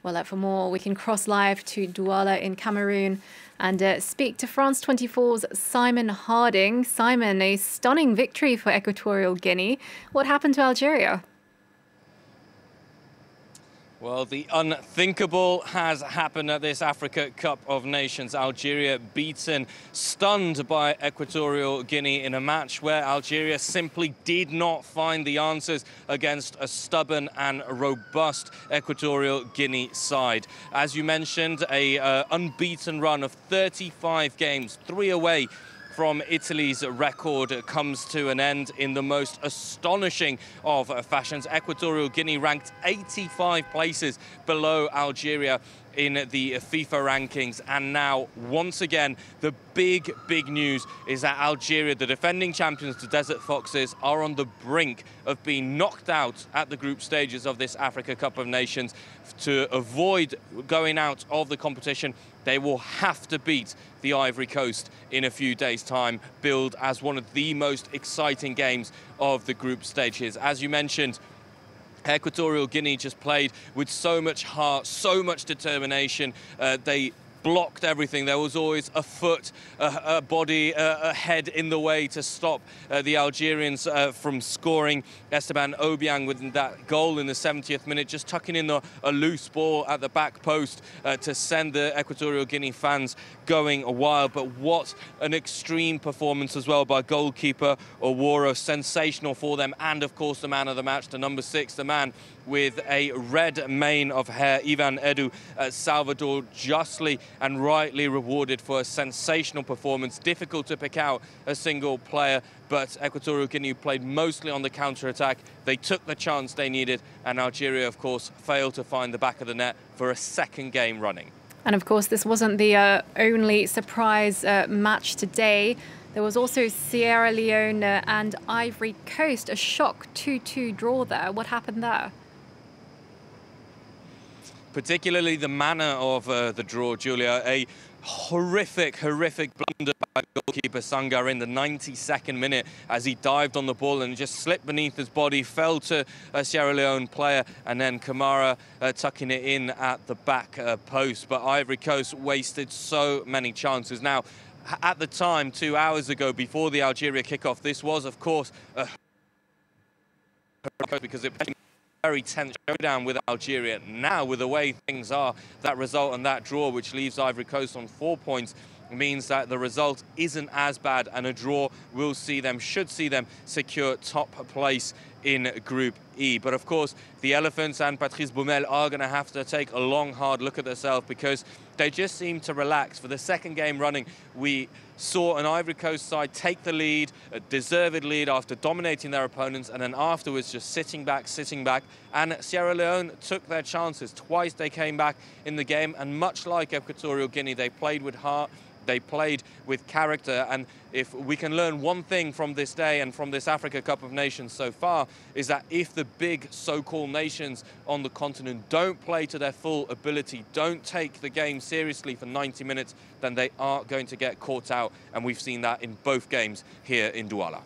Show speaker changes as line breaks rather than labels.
Well, for more, we can cross live to Douala in Cameroon and speak to France 24's Simon Harding. Simon, a stunning victory for Equatorial Guinea. What happened to Algeria?
Well, the unthinkable has happened at this Africa Cup of Nations. Algeria beaten, stunned by Equatorial Guinea in a match where Algeria simply did not find the answers against a stubborn and robust Equatorial Guinea side. As you mentioned, a unbeaten run of 35 games, 3 away from Italy's record comes to an end in the most astonishing of fashions. Equatorial Guinea ranked 85 places below Algeria in the FIFA rankings. And now, once again, the big news is that Algeria, the defending champions, the Desert Foxes, are on the brink of being knocked out at the group stages of this Africa Cup of Nations. To avoid going out of the competition, they will have to beat the Ivory Coast in a few days' time, billed as one of the most exciting games of the group stages. As you mentioned, Equatorial Guinea just played with so much heart, so much determination. They blocked everything. There was always a foot, a body, a head in the way to stop the Algerians from scoring. Esteban Obiang with that goal in the 70th minute, just tucking in a loose ball at the back post to send the Equatorial Guinea fans going wild. But what an extreme performance as well by goalkeeper Oworo. Sensational for them. And of course the man of the match, the number 6, the man with a red mane of hair, Ivan Edu Salvador, justly and rightly rewarded for a sensational performance. Difficult to pick out a single player, but Equatorial Guinea played mostly on the counter-attack. They took the chance they needed, and Algeria, of course, failed to find the back of the net for a second game running.
And of course, this wasn't the only surprise match today. There was also Sierra Leone and Ivory Coast, a shock 2-2 draw there. What happened there?
Particularly the manner of the draw, Julia. A horrific blunder by goalkeeper Sangar in the 92nd minute as he dived on the ball and just slipped beneath his body, fell to a Sierra Leone player, and then Kamara tucking it in at the back post. But Ivory Coast wasted so many chances. Now, at the time, 2 hours ago, before the Algeria kickoff, this was, of course, because it very tense showdown with Algeria. Now, with the way things are, that result and that draw, which leaves Ivory Coast on 4 points, means that the result isn't as bad, and a draw will see them, should see them secure top place in Group E. But of course, the Elephants and Patrice Baumel are going to have to take a long, hard look at themselves, because they just seem to relax. For the second game running, we saw an Ivory Coast side take the lead, a deserved lead after dominating their opponents, and then afterwards just sitting back. And Sierra Leone took their chances. Twice they came back in the game, and much like Equatorial Guinea, they played with heart. They played with character, and if we can learn one thing from this day and from this Africa Cup of Nations so far, is that if the big so-called nations on the continent don't play to their full ability, don't take the game seriously for 90 minutes, then they are going to get caught out, and we've seen that in both games here in Douala.